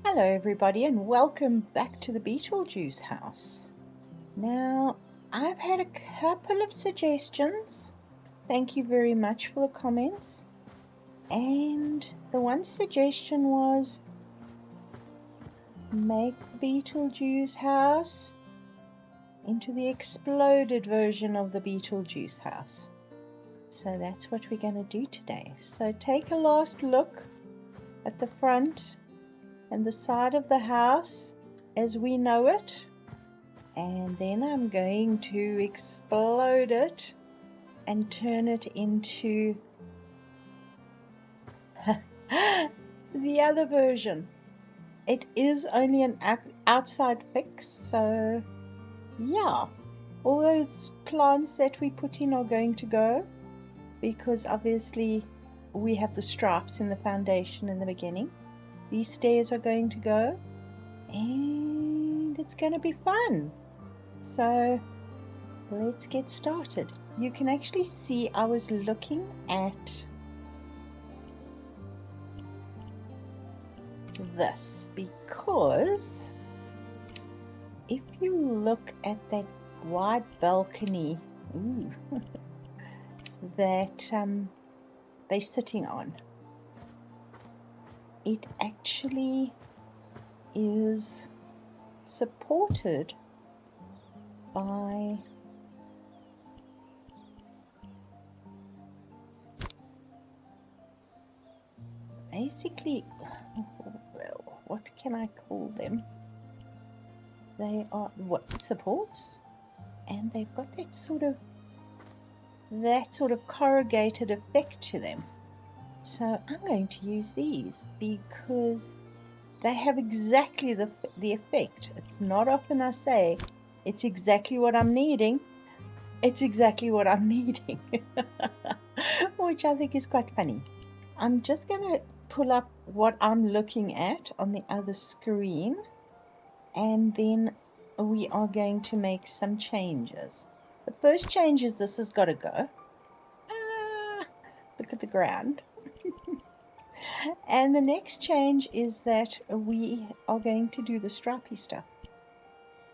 Hello everybody and welcome back to the Beetlejuice house. Now, I've had a couple of suggestions. Thank you very much for the comments. And the one suggestion was make the Beetlejuice house into the exploded version of the Beetlejuice house. So that's what we're going to do today. So take a last look at the front and the side of the house as we know it, and then I'm going to explode it and turn it into the other version. It is only an outside fix, so yeah, all those plants that we put in are going to go, because obviously we have the stripes in the foundation in the beginning. These stairs are going to go, and it's going to be fun. So let's get started. You can actually see I was looking at this because if you look at that wide balcony that they're sitting on, it actually is supported by basically, well, what can I call them? They are supports, and they've got that sort of corrugated effect to them. So I'm going to use these because they have exactly the effect. It's not often I say it's exactly what I'm needing. It's exactly what I'm needing, which I think is quite funny. I'm just going to pull up what I'm looking at on the other screen, and then we are going to make some changes. The first change is this has got to go. Look at the ground. And the next change is that we are going to do the stripy stuff.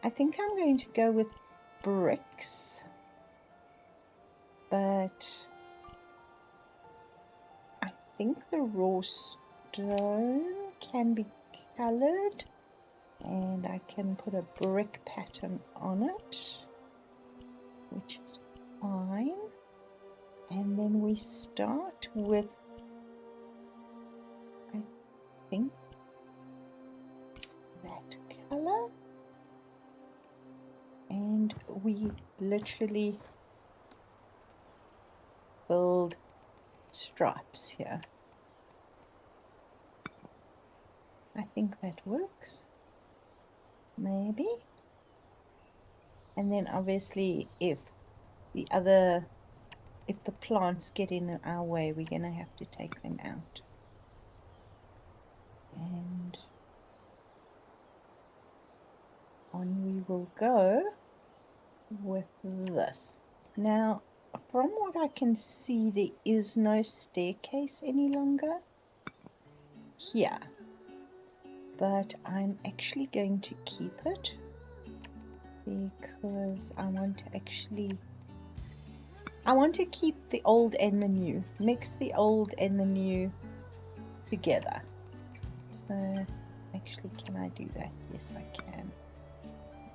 I think I'm going to go with bricks, but I think the raw stone can be colored, and I can put a brick pattern on it, which is fine. And then we start with, I think, that color, and we literally build stripes here. I think that works, maybe. And then obviously if the plants get in our way, we're going to have to take them out. And on we will go with this. Now, from what I can see, there is no staircase any longer here, but I'm actually going to keep it because I want to keep the old and the new, mix the old and the new together. So actually, can I do that? Yes, I can.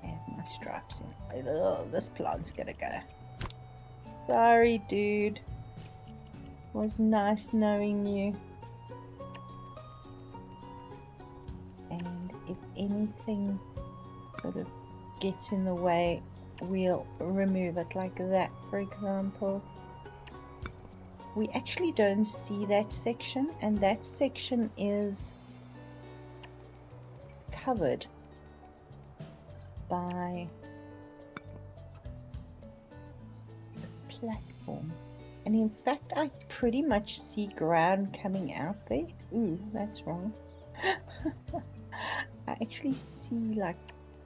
Add my stripes in. Oh, this plant's gonna go. Sorry, dude. It was nice knowing you. And if anything sort of gets in the way, we'll remove it, like that, for example. We actually don't see that section, and that section is covered by the platform. And in fact, I pretty much see ground coming out there. Ooh, that's wrong. I actually see like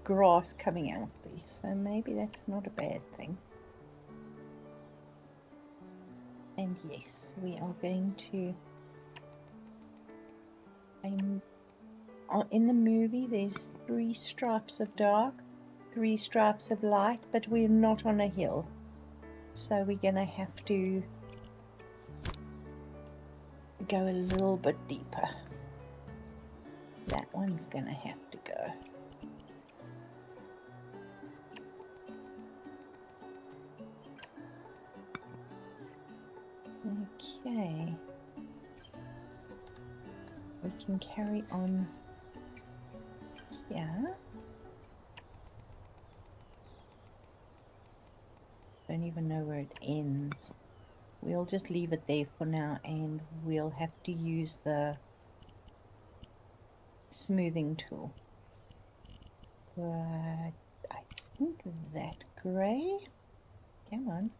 grass coming out there, so maybe that's not a bad thing. And yes, we are going to aim in the movie there's 3 stripes of dark, 3 stripes of light, but we're not on a hill, so we're gonna have to go a little bit deeper. That one's gonna have to go. Okay, we can carry on here. Don't even know where it ends. We'll just leave it there for now, and we'll have to use the smoothing tool. But I think that grey, come on.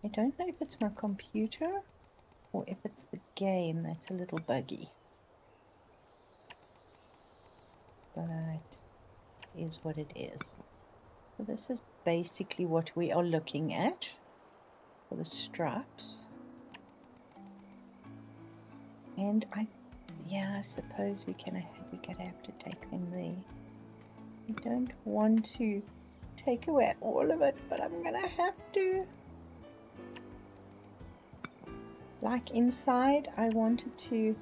I don't know if it's my computer or if it's the game that's a little buggy. But it is what it is. So this is basically what we are looking at for the stripes. And I suppose we're gonna have to take them there. I don't want to take away all of it, but I'm gonna have to. Like inside, I wanted to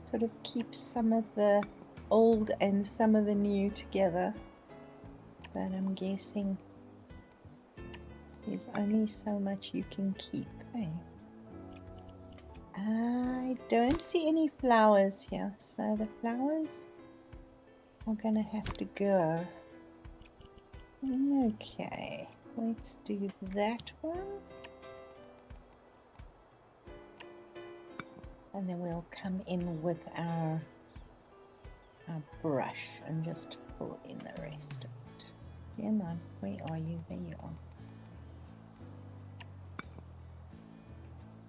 sort of keep some of the old and some of the new together, but I'm guessing there's only so much you can keep, eh? I don't see any flowers here, so the flowers are gonna have to go. Okay, let's do that one. And then we'll come in with our brush and just pull in the rest of it. Come on, where are you? There you are.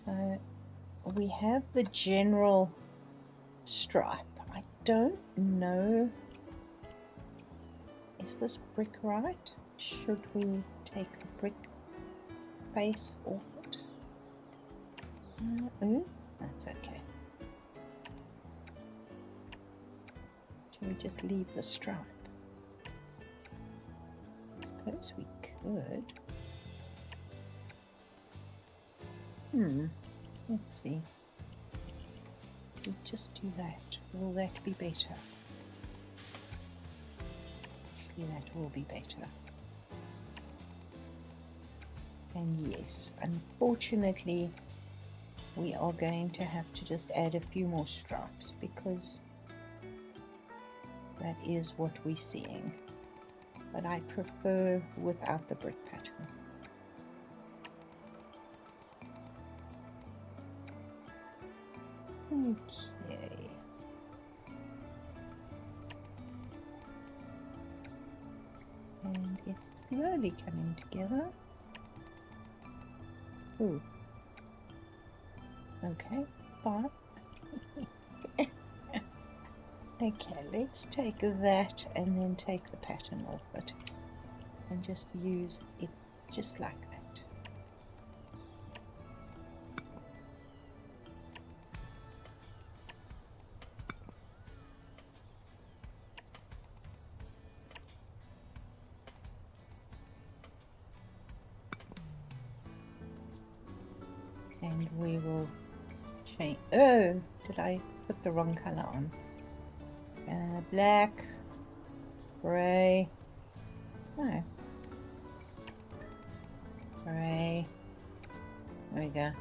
So we have the general stripe. I don't know, is this brick right? Should we take the brick face off it? Ooh, that's okay. Should we just leave the stripe? I suppose we could. Let's see. We'll just do that. Will that be better? Actually, that will be better. And yes, unfortunately, we are going to have to just add a few more stripes because that is what we're seeing. But I prefer without the brick pattern. Okay. And it's slowly coming together. Ooh. Okay, fine. Okay, let's take that and then take the pattern off it and just use it just like that. And we will change. Oh, did I put the wrong color on? Black, gray. No. Gray. There we go.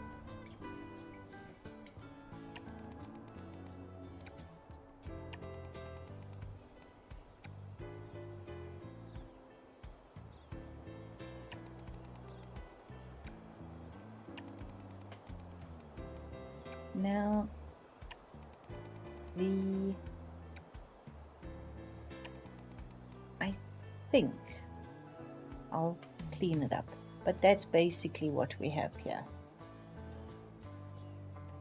Now I think I'll clean it up, but that's basically what we have here.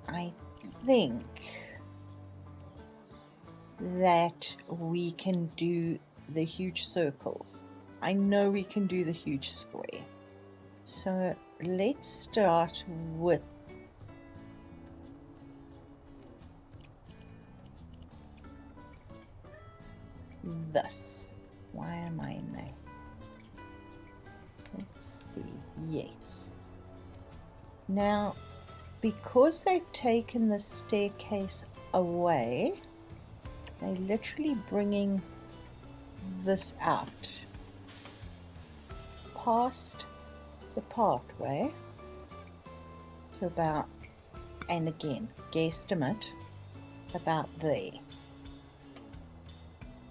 I think that we can do the huge circles. I know we can do the huge square. So let's start with this. Why am I in there? Let's see. Yes. Now, because they've taken the staircase away, they're literally bringing this out past the pathway to about, and again, guesstimate, about there.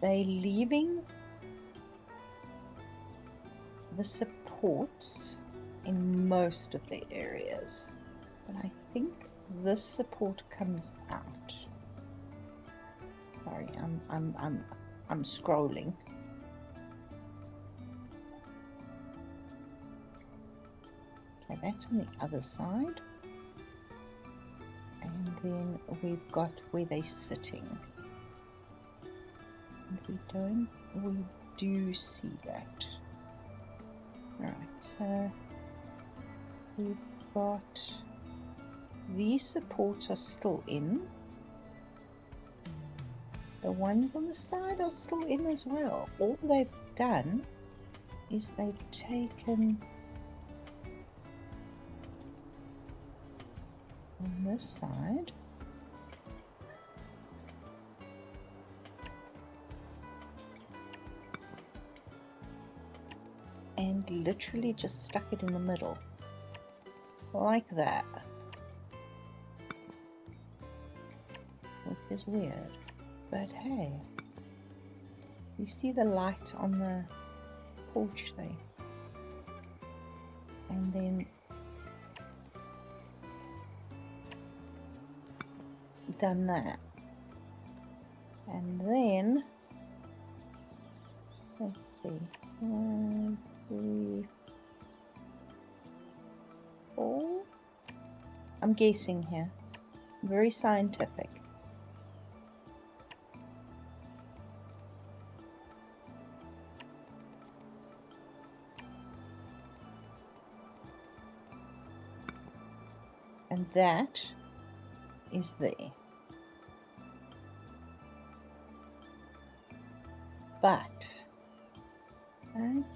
They're leaving the supports in most of the areas, but I think this support comes out. Sorry, I'm scrolling. Okay, that's on the other side, and then we've got where they're sitting. And we do see that. Alright, so we've got these supports are still in. The ones on the side are still in as well. All they've done is they've taken on this side and literally just stuck it in the middle like that, which is weird, but hey, you see the light on the porch there, and then done that, and then let's see, 1, 3, 4. I'm guessing here, very scientific. And that is there. But, okay,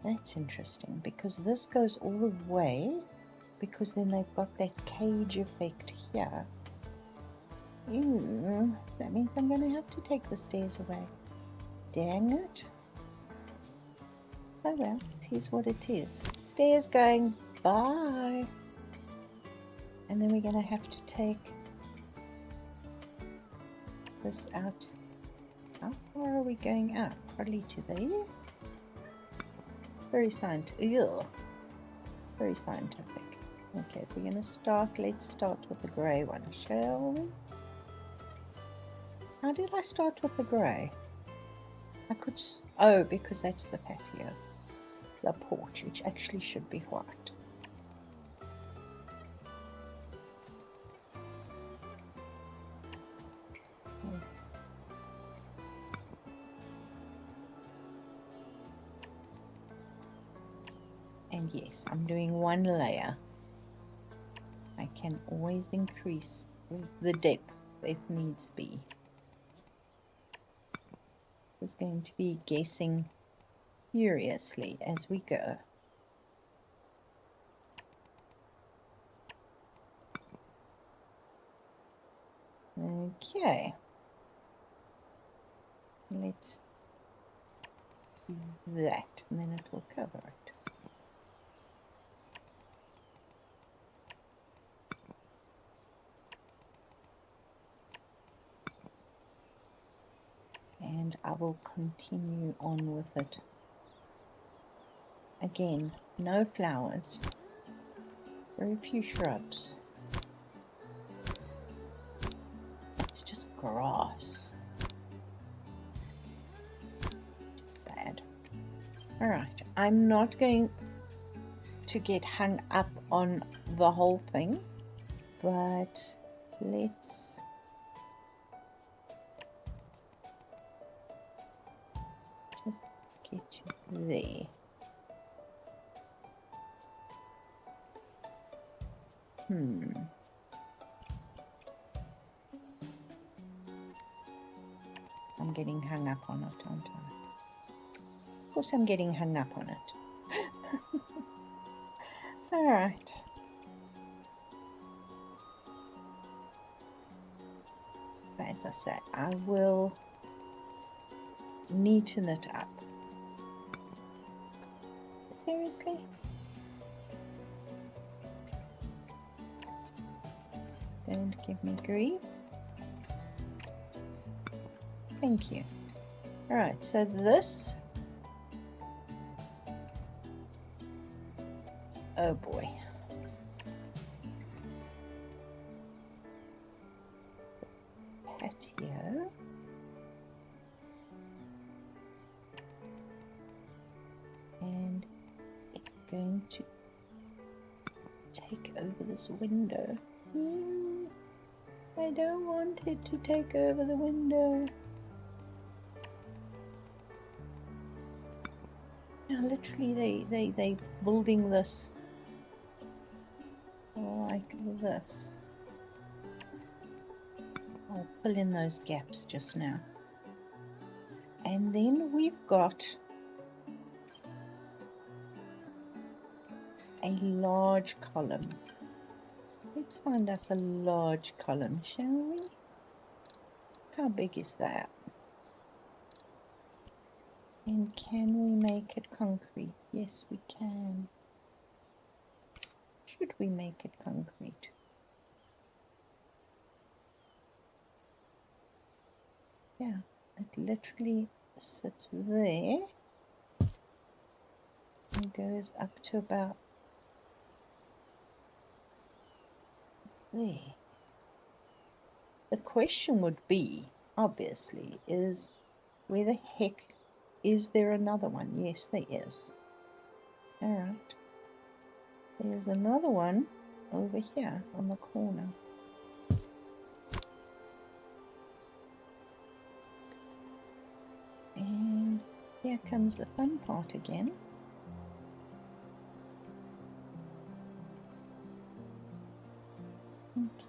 that's interesting, because this goes all the way, because then they've got that cage effect here. Ew, that means I'm going to have to take the stairs away. Dang it. Oh well, it is what it is. Stairs going, bye. And then we're going to have to take this out. How far are we going out? Probably to there. Very scientific. Ew. Very scientific. Okay, if we're going to start, let's start with the grey one, shall we? How did I start with the grey? I could... Oh, because that's the patio. The porch, which actually should be white. And yes, I'm doing one layer. I can always increase the depth if needs be. It's going to be guessing furiously as we go. Okay. Let's do that, and then it will cover it. And I will continue on with it. Again, no flowers, very few shrubs. It's just grass. Sad. Alright, I'm not going to get hung up on the whole thing, but let's just get there. getting hung up on it, aren't I? Of course I'm getting hung up on it. Alright. As I say, I will neaten it up. Seriously? Don't give me grief. Thank you. Alright, so this... Oh boy. Patio. And it's going to take over this window. I don't want it to take over the window. Now, literally, they building this like this. I'll fill in those gaps just now. And then we've got a large column. Let's find us a large column, shall we? How big is that? And can we make it concrete? Yes, we can. Should we make it concrete? Yeah, it literally sits there and goes up to about there. The question would be, obviously, is where the heck is there another one? Yes, there is. Alright. There's another one over here on the corner. And here comes the fun part again.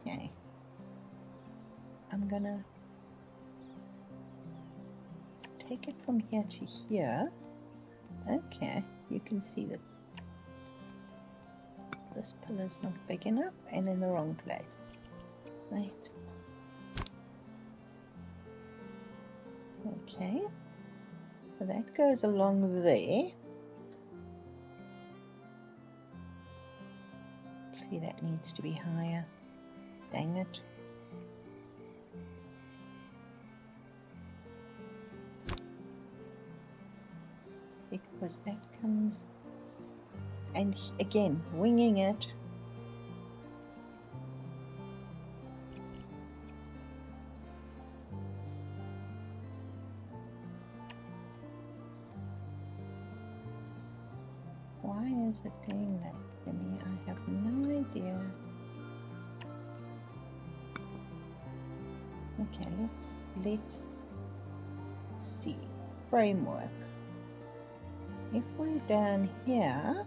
Okay. I'm gonna take it from here to here. Okay, you can see that this pillar's not big enough and in the wrong place. Right. Okay. So that goes along there. Actually, that needs to be higher. Dang it. Because that comes, and again, winging it. Why is it doing that to me? I have no idea. Okay, let's see. Framework. If we're down here,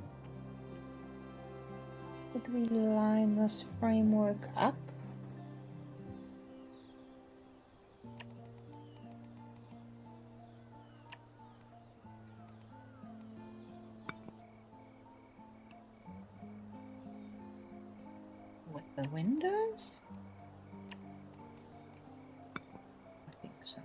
could we line this framework up? With the windows? I think so.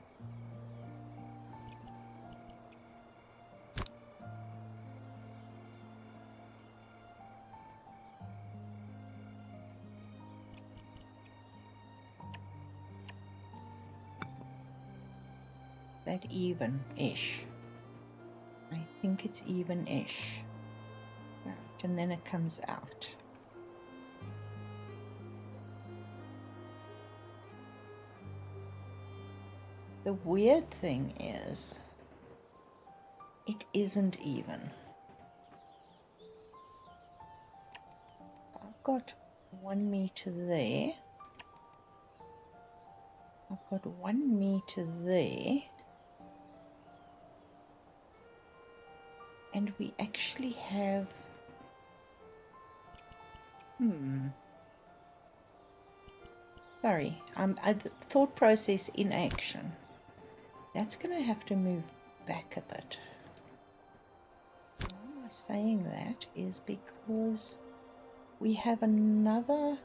That even-ish. I think it's even-ish. Right, and then it comes out. The weird thing is, it isn't even. I've got 1 meter there. I've got 1 meter there. And we actually have, sorry, thought process in action. That's going to have to move back a bit. Why am I saying that is because we have another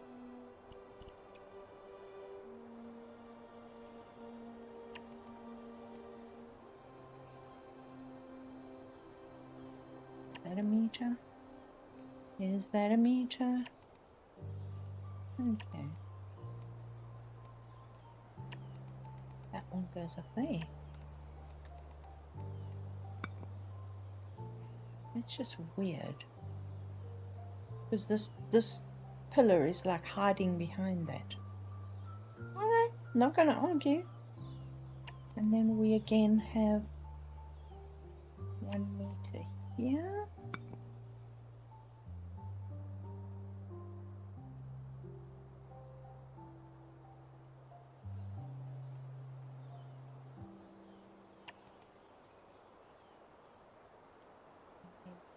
that a meter? Is that a meter? Okay. That one goes up there. It's just weird. Because this pillar is like hiding behind that. Alright, not gonna argue. And then we again have 1 meter here.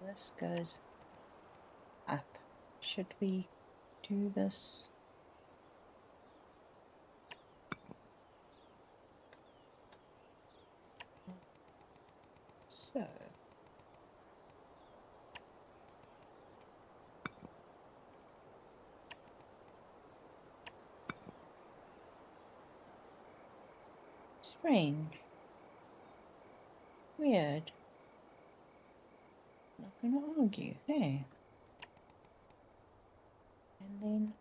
This goes up. Should we do this? So strange. Weird. Not gonna argue, hey. And then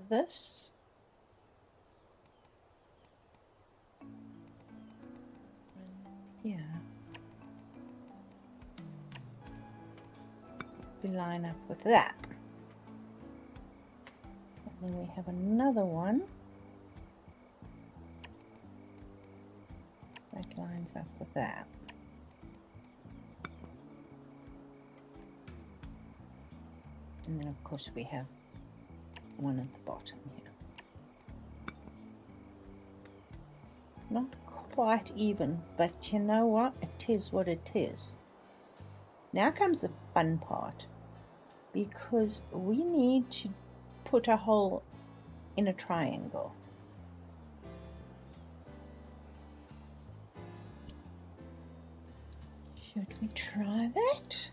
this. Yeah. We line up with that. And then we have another one that lines up with that. And then of course we have one at the bottom here. Not quite even, but you know what? It is what it is. Now comes the fun part, because we need to put a hole in a triangle. Should we try that?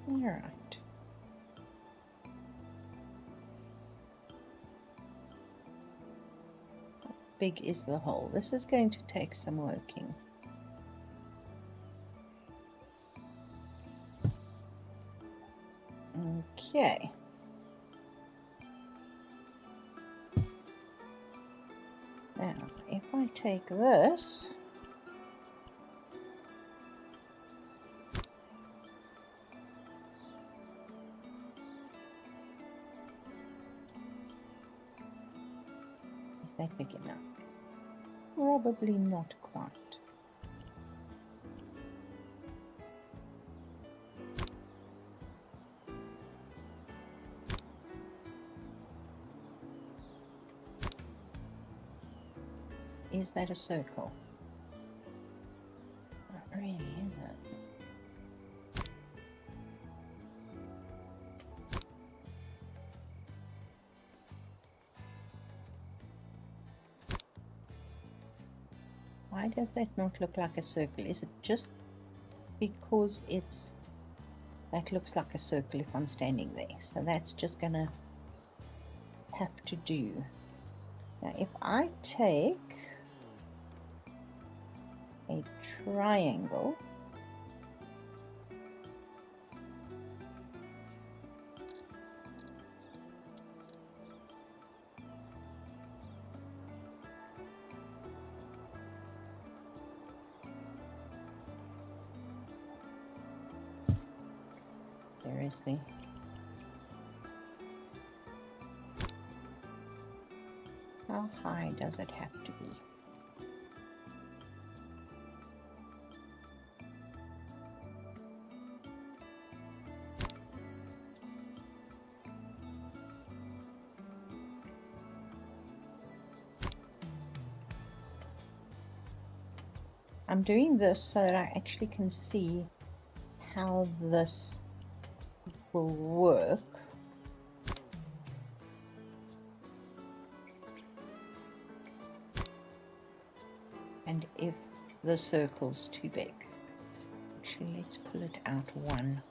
All right. How big is the hole? This is going to take some working. Okay. Now, if I take this, is that big enough? Probably not quite. Is that a circle? Not really, is it? Why does that not look like a circle? Is it just because that looks like a circle if I'm standing there? So that's just gonna have to do. Now if I take a triangle, there is the how high does it have to be? I'm doing this so that I actually can see how this will work. and if the circle's too big. Actually, let's pull it out one.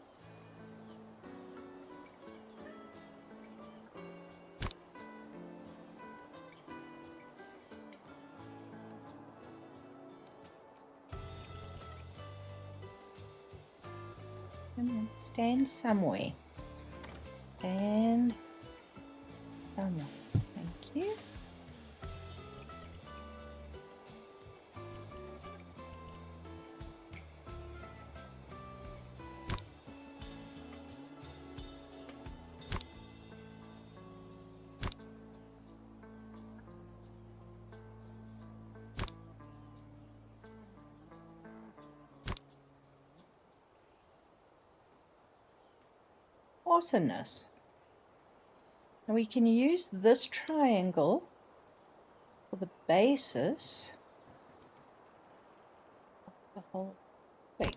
Come on, stand somewhere. Stand somewhere. Thank you. Awesomeness. Now we can use this triangle for the basis of the whole thing.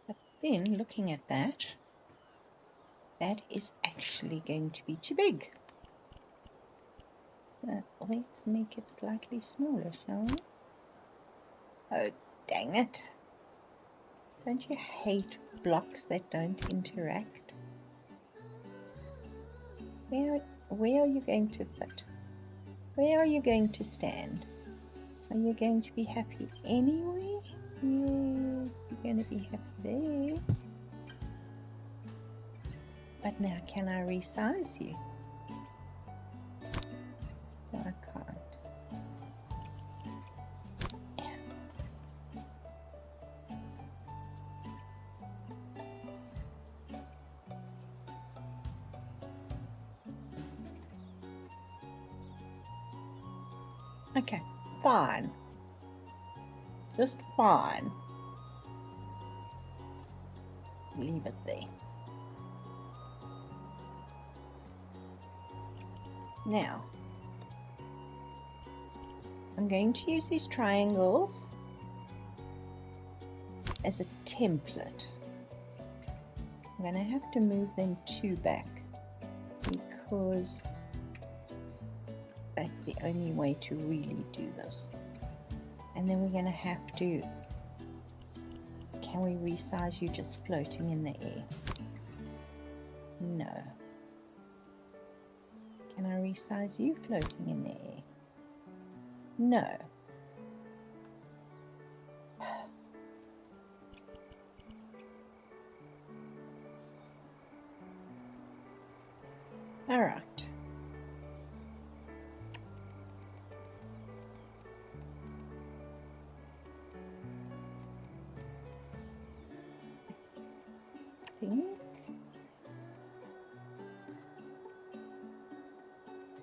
But then looking at that, that is actually going to be too big. So let's make it slightly smaller, shall we? Oh, dang it. Don't you hate blocks that don't interact? Where are you going to fit? Where are you going to stand? Are you going to be happy anyway? Yes, you're going to be happy there. But now, can I resize you? No, I can't. Okay, fine. Just fine. Leave it there. Now, I'm going to use these triangles as a template. I'm going to have to move them 2 back because that's the only way to really do this. And then we're going to have to, can we resize you just floating in the air? No. Can I resize you floating in the air? No. All right. I think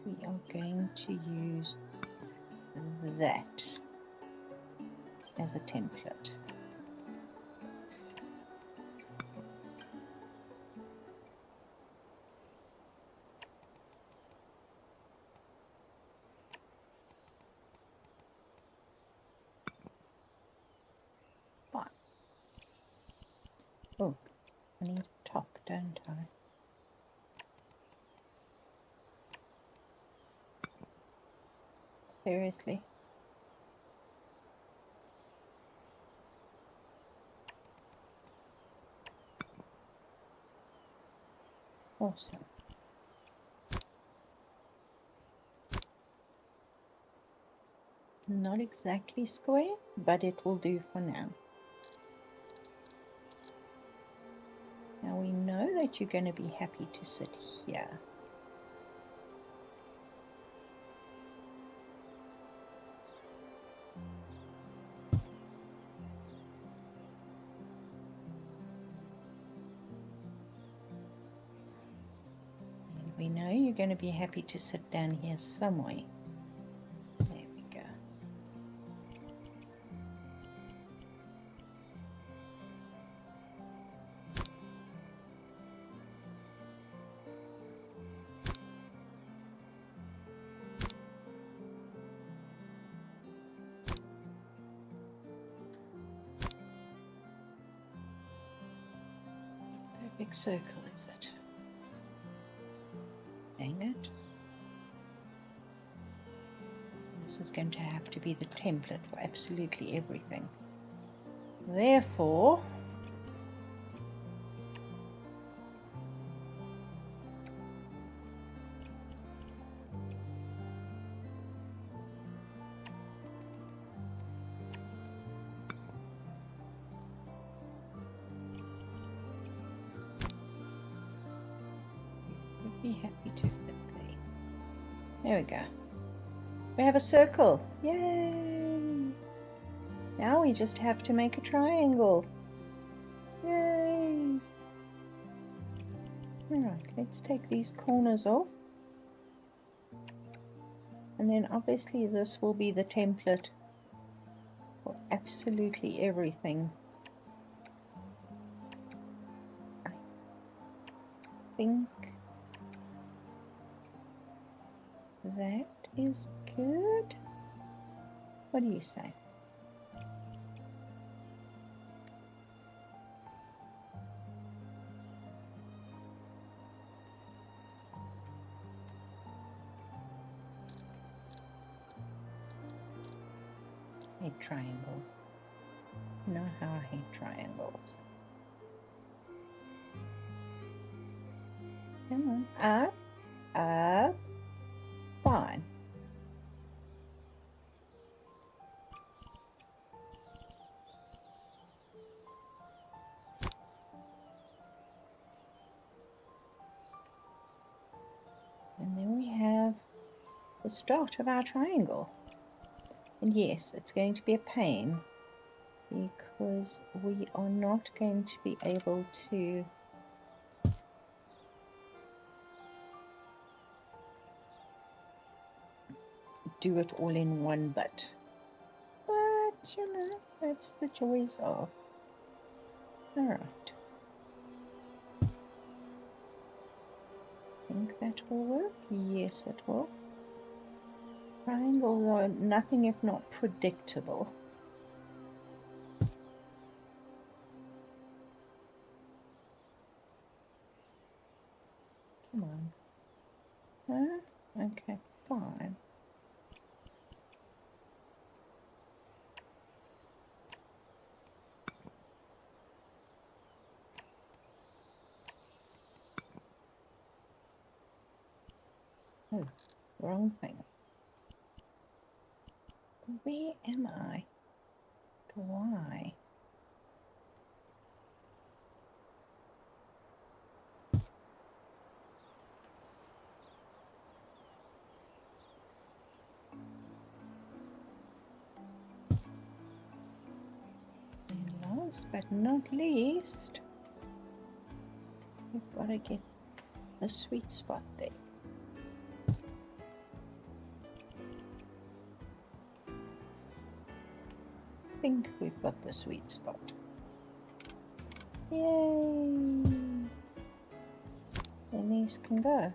we are going to use that as a template. Fine. Oh, I need a top, don't I? Seriously? Awesome. Not exactly square, but it will do for now. Now we know that you're going to be happy to sit here. And we know you're going to be happy to sit down here somewhere. There we go. Perfect circle, is it? Dang it. This is going to have to be the template for absolutely everything. Therefore, would be happy to fit there. There we go. We have a circle. Yay! Now we just have to make a triangle. Yay! Alright, let's take these corners off. And then obviously this will be the template for absolutely everything. I think that is good. What do you say? Hate triangles. You know how I hate triangles. Come on, up, up, fine. And then we have the start of our triangle. And yes, it's going to be a pain because we are not going to be able to do it all in one bit. But, you know, that's the joys of. Alright. Think that will work? Yes, it will. Triangles are nothing if not predictable. Come on. Huh? Okay, fine. Oh, wrong thing. Where am I? Why? And last but not least, we've got to get the sweet spot there. I think we've got the sweet spot. Yay! And these can go.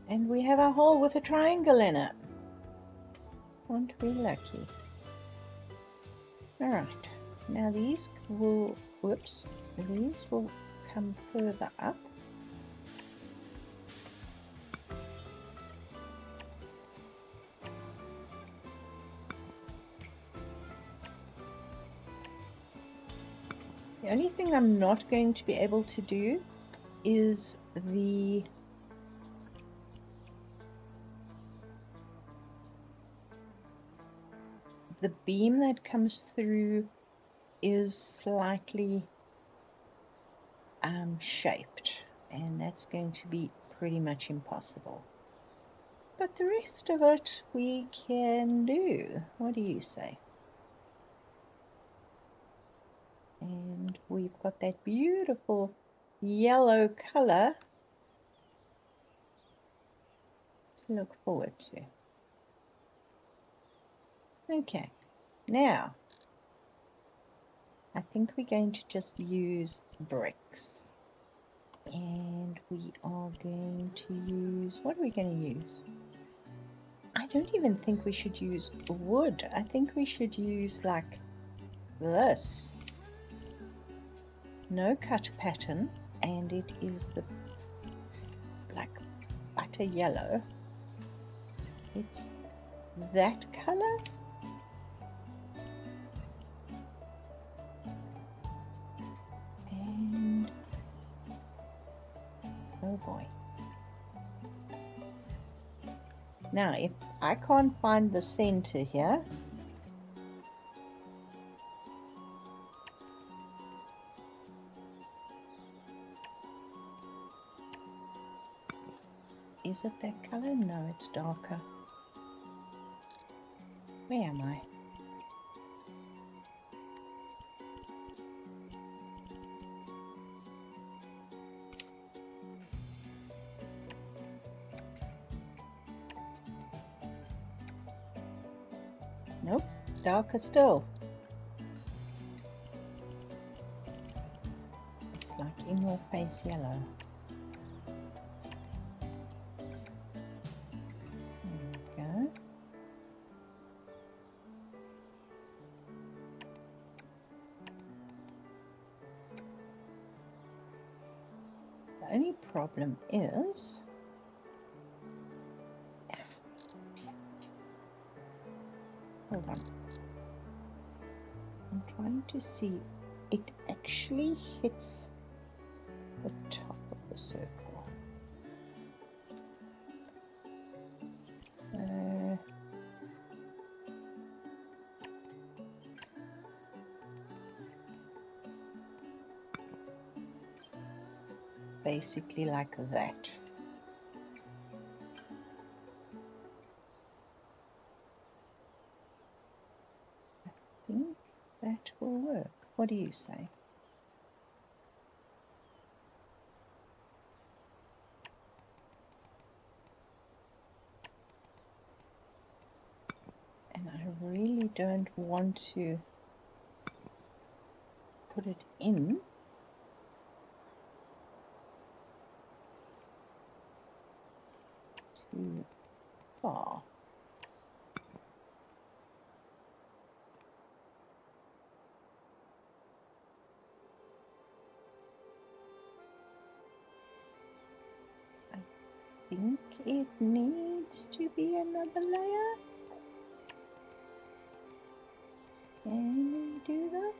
And we have a hole with a triangle in it. Aren't we lucky? Alright, now these will, whoops, these will come further up. The only thing I'm not going to be able to do is the beam that comes through is slightly shaped, and that's going to be pretty much impossible. But the rest of it we can do. What do you say? And we've got that beautiful yellow color to look forward to. Okay, now I think we're going to just use bricks, and we are going to use, what are we going to use? I don't even think we should use wood. I think we should use like this. No cut pattern, and it is the lighter yellow. It's that color. And oh boy. Now, if I can't find the center here, is it that color? No, it's darker. Where am I? Nope, darker still. It's like in your face yellow. There we go. The only problem is hold on. I'm trying to see. It actually hits the top of the circle. Basically like that. I think that will work. What do you say? And I really don't want to put it in too far. I think it needs to be another layer. Can we do that?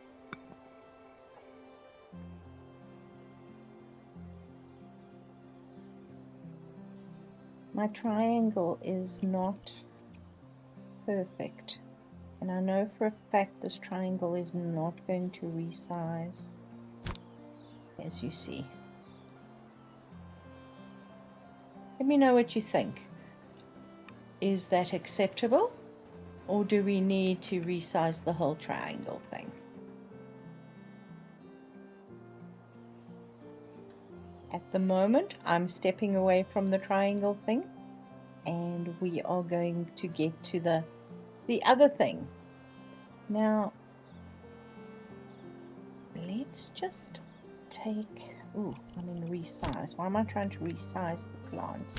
My triangle is not perfect, and I know for a fact this triangle is not going to resize, as you see. Let me know what you think. Is that acceptable, or do we need to resize the whole triangle thing? At the moment, I'm stepping away from the triangle thing, and we are going to get to the other thing. Now, let's just take, resize. Why am I trying to resize the plants?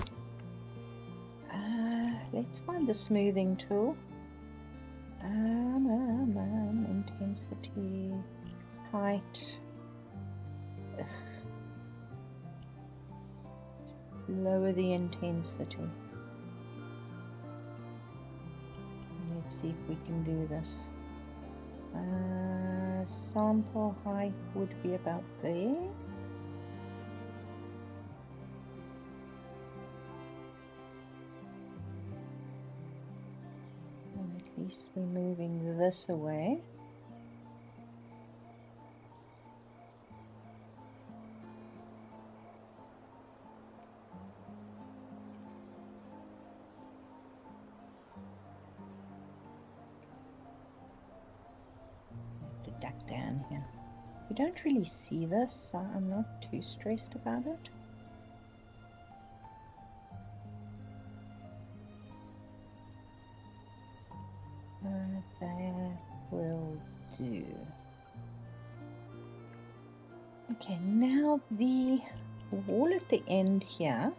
Let's find the smoothing tool. Intensity, height. Lower the intensity. Let's see if we can do this. Sample height would be about there. And at least we're moving this away. Duck down here. You don't really see this, so I'm not too stressed about it. That will do. Okay, now the wall at the end here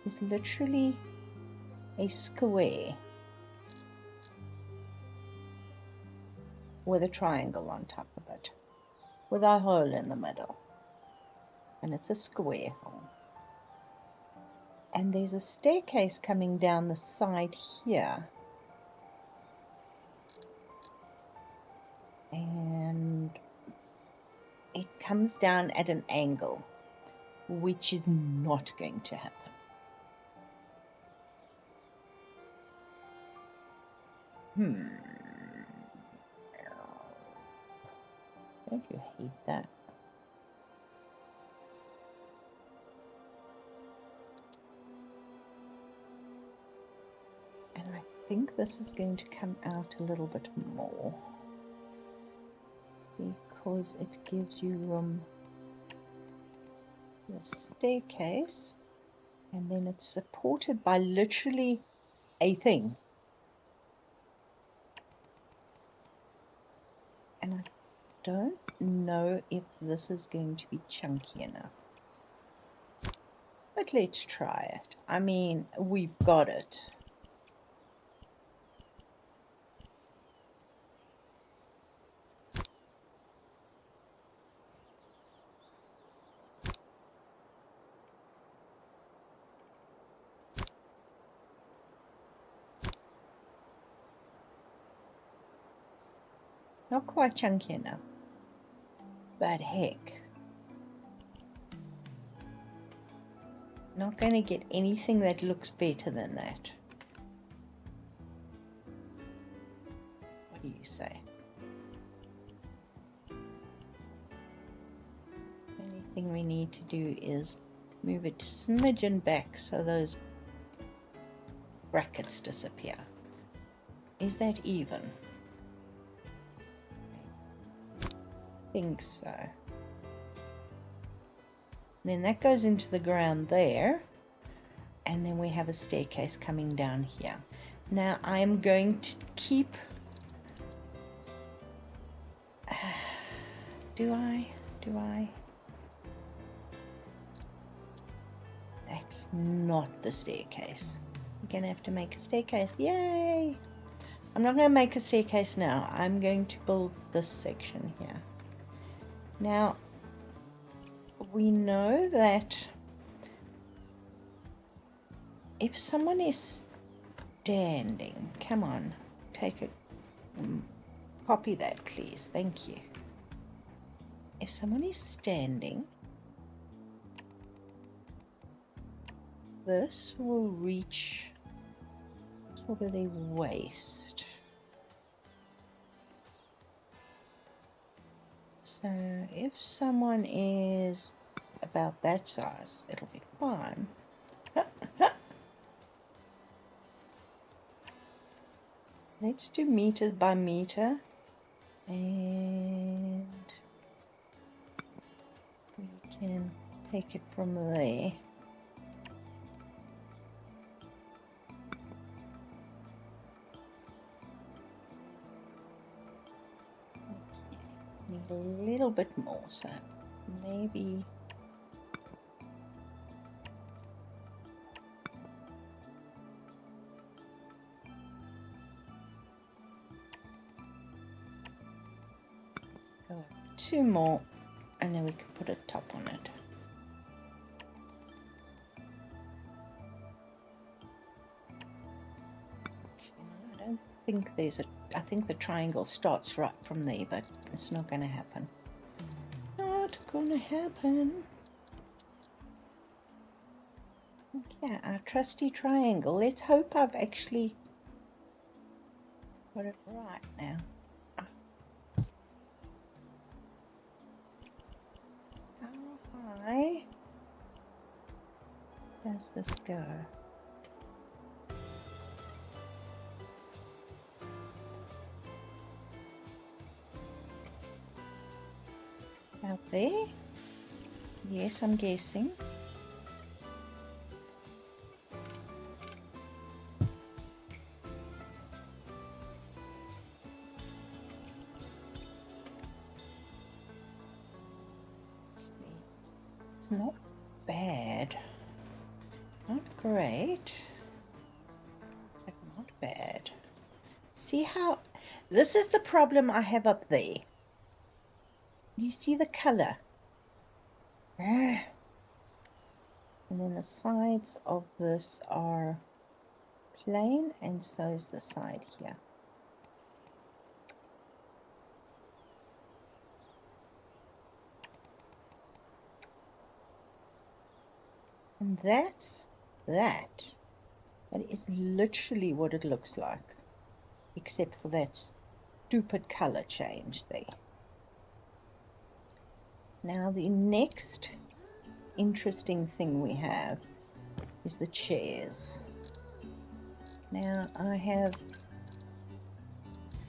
is literally a square with a triangle on top of it, with a hole in the middle, and it's a square hole. And there's a staircase coming down the side here. And it comes down at an angle, which is not going to happen. Don't you hate that? And I think this is going to come out a little bit more, because it gives you the staircase, and then it's supported by literally a thing. And I don't know if this is going to be chunky enough. But let's try it. I mean, we've got it. Not quite chunky enough, but heck, not going to get anything that looks better than that. What do you say? The only thing we need to do is move it smidgen back so those brackets disappear. Is that even? Think so. Then that goes into the ground there, and then we have a staircase coming down here. Now I am going to keep do I that's not the staircase. I'm gonna have to make a staircase. Yay! I'm not gonna make a staircase now. I'm going to build this section here. Now, we know that if someone is standing, come on, take it, copy that please, thank you. If someone is standing, this will reach sort of their waist. So if someone is about that size, it'll be fine. Let's do meter by meter, and we can take it from there. Need a little bit more, so maybe go 2 more, and then we can put a top on it. I don't think there's a, I think the triangle starts right from there, but it's not going to happen. Not going to happen. Yeah, our trusty triangle. Let's hope I've actually got it right now. How high does this go? Out there? Yes, I'm guessing. It's not bad. Not great, but not bad. See how, this is the problem I have up there. You see the color? And then the sides of this are plain, and so is the side here. And that is literally what it looks like, except for that stupid color change there. Now the next interesting thing we have is the chairs. Now I have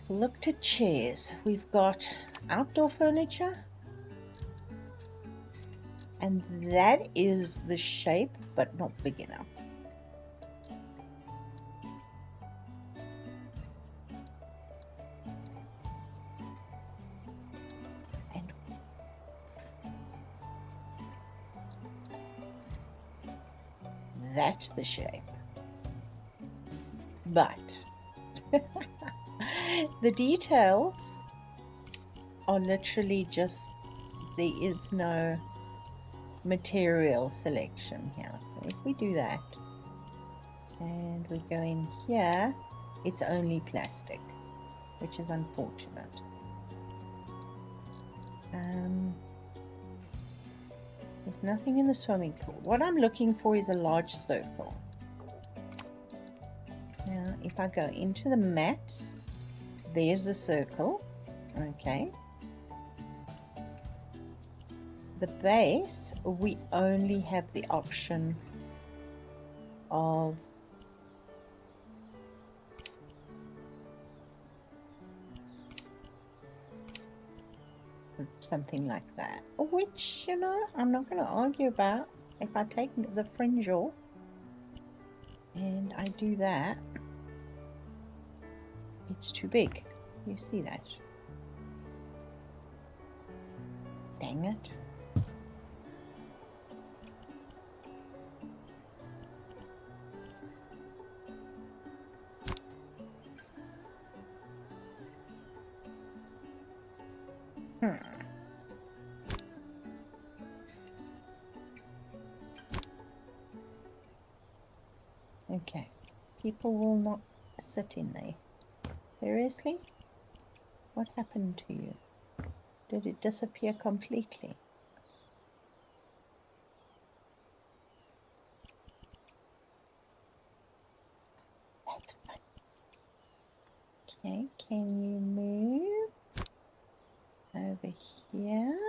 looked at chairs. We've got outdoor furniture, and that is the shape but not big enough. And that's the shape. But the details are literally just, there is no material selection here. So if we do that and we go in here, it's only plastic, which is unfortunate. There's nothing in the swimming pool. What I'm looking for is a large circle. Now if I go into the mats, there's a circle. Okay, the base, we only have the option of something like that, which, you know, I'm not going to argue about. If I take the fringe off and I do that, it's too big. You see that? Dang it. Okay, people will not sit in there. Seriously? What happened to you? Did it disappear completely? That's fine. Okay, can you move over here?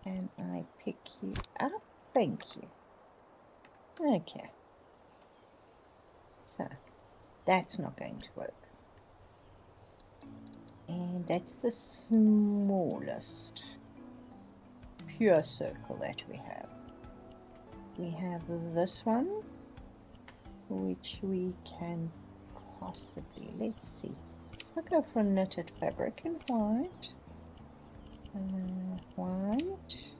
Can I pick you up? Thank you. Okay. So, that's not going to work. And that's the smallest pure circle that we have. We have this one, which we can possibly, let's see, I'll go for knitted fabric in white, white,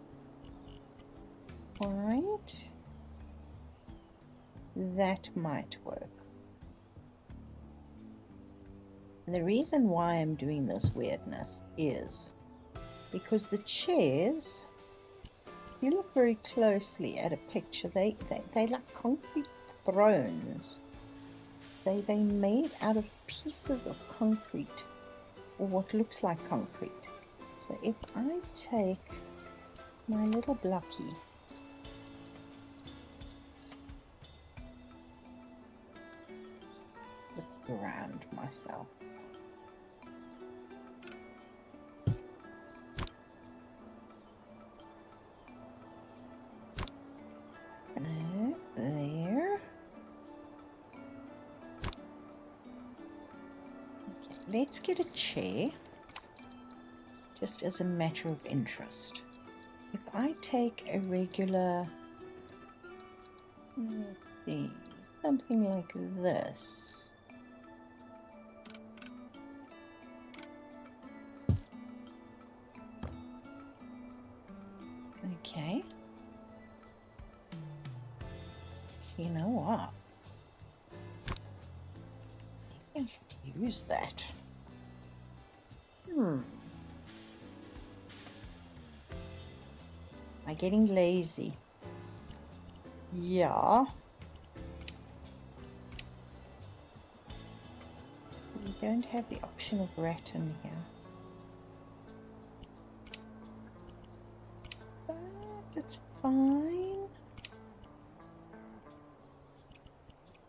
that might work. And the reason why I'm doing this weirdness is because the chairs, if you look very closely at a picture, they like concrete thrones. They made out of pieces of concrete, or what looks like concrete. So if I take my little blocky, just ground myself. There. Okay, let's get a chair, just as a matter of interest. If I take a regular, let's see, something like this. Okay. You know what? I should use that. Am I getting lazy? Yeah. We don't have the option of rat in here. But it's fine.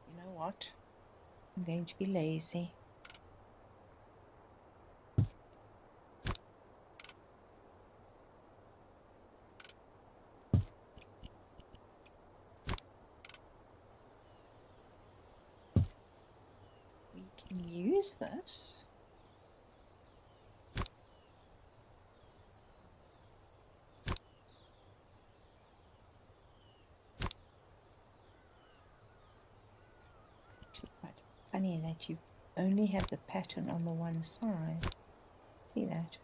You know what? I'm going to be lazy. We can use this. It's actually quite funny that you only have the pattern on the one side. See that?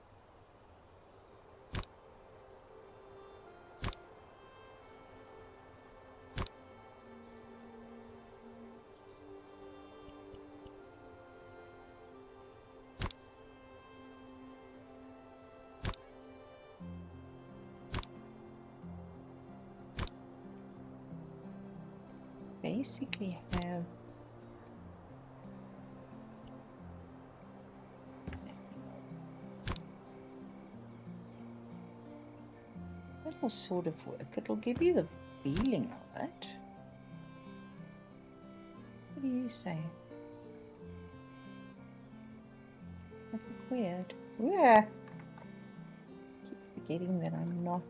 Basically have that'll sort of work. It'll give you the feeling of it. What do you say? That look weird. Yeah. Keep forgetting that I'm not.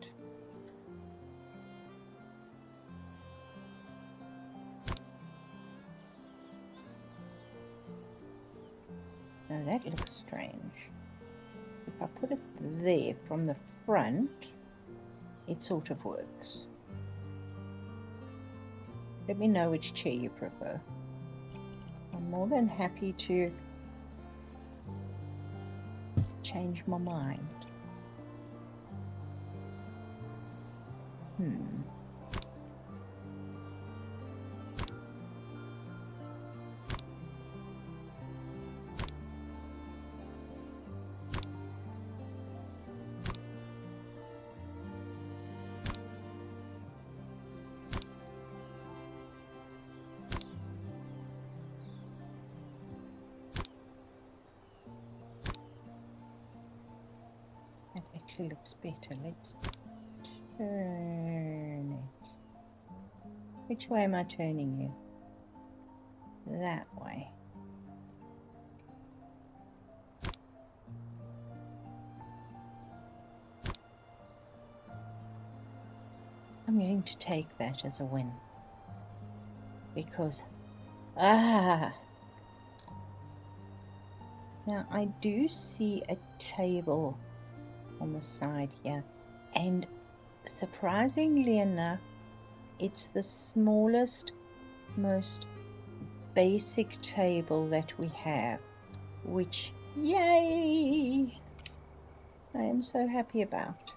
Now that looks strange. If I put it there from the front, it sort of works. Let me know which chair you prefer. I'm more than happy to change my mind. That actually looks better. Let's turn it. Which way am I turning you? That way. I'm going to take that as a win. Because, now I do see a table on the side here, and surprisingly enough, it's the smallest, most basic table that we have, which, yay, I am so happy about.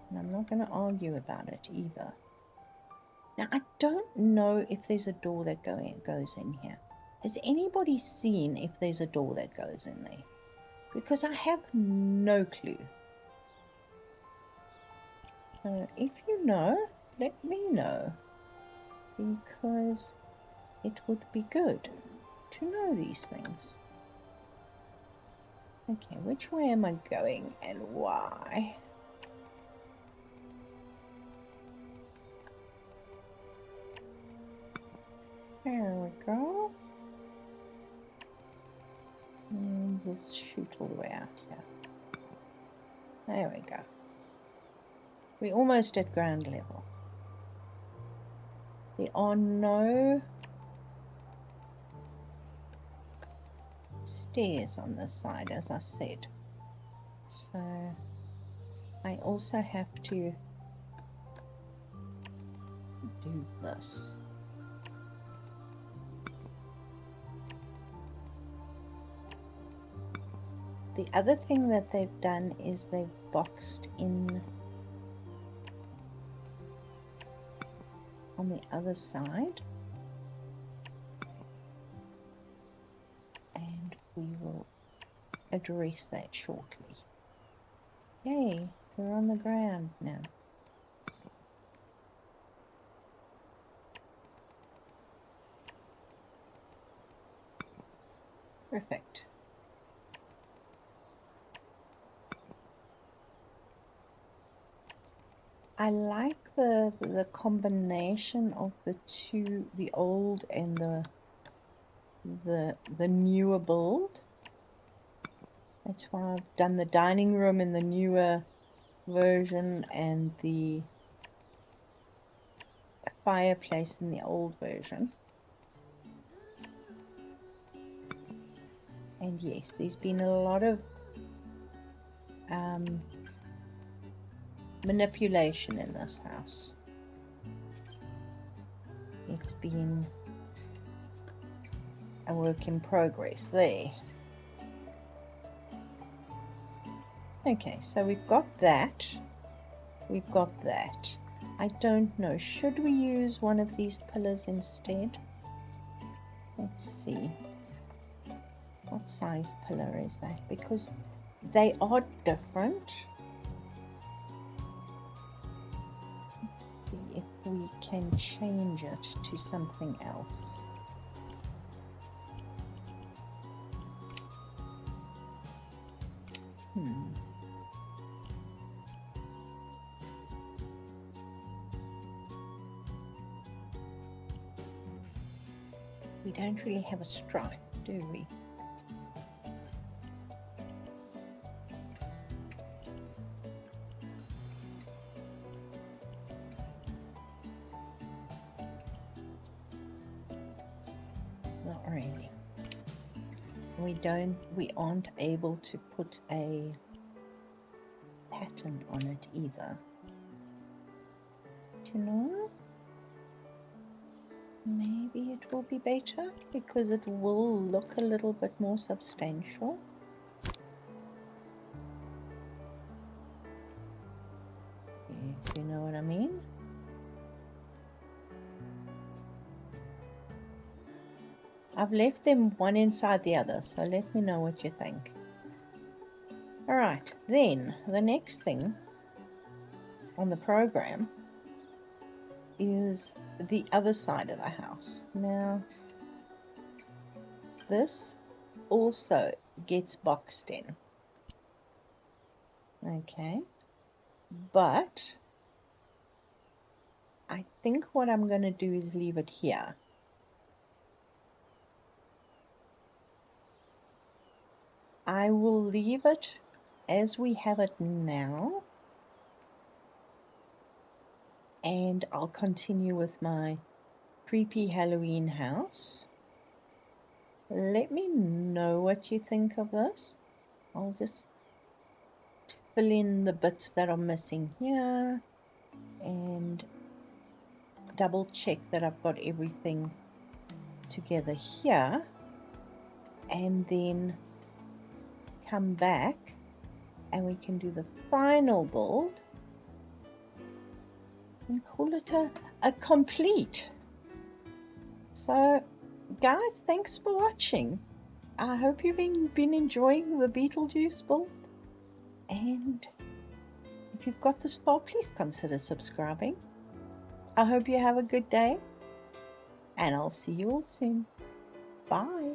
And I'm not going to argue about it either. Now, I don't know if there's a door that goes in here. Has anybody seen if there's a door that goes in there? Because I have no clue. If you know, let me know. Because it would be good to know these things. Okay, which way am I going and why? There we go. And just shoot all the way out here. There we go. We're almost at ground level. There are no stairs on this side, as I said. So I also have to do this. The other thing that they've done is they've boxed in on the other side, and we will address that shortly. Yay, We're on the ground now. Perfect. I like the combination of the two, the old and the newer build. That's why I've done the dining room in the newer version and the fireplace in the old version. And yes, there's been a lot of manipulation in this house. It's been a work in progress there. Okay, so we've got that. We've got that. I don't know. Should we use one of these pillars instead? Let's see. What size pillar is that? Because they are different. Let's see if we can change it to something else. We don't really have a stripe, do we? Not really. We aren't able to put a pattern on it either. Do you know? Maybe it will be better because it will look a little bit more substantial. If you know what I mean. I've left them one inside the other, so let me know what you think. Alright, then the next thing on the program is the other side of the house. Now, this also gets boxed in. Okay, but I think what I'm going to do is leave it here. I will leave it as we have it now, and I'll continue with my creepy Halloween house. Let me know what you think of this. I'll just fill in the bits that are missing here and double check that I've got everything together here, and then come back and we can do the final build and call it a complete. So guys, thanks for watching. I hope you've been enjoying the Beetlejuice build, and if you've got this far, please consider subscribing. I hope you have a good day, and I'll see you all soon. Bye.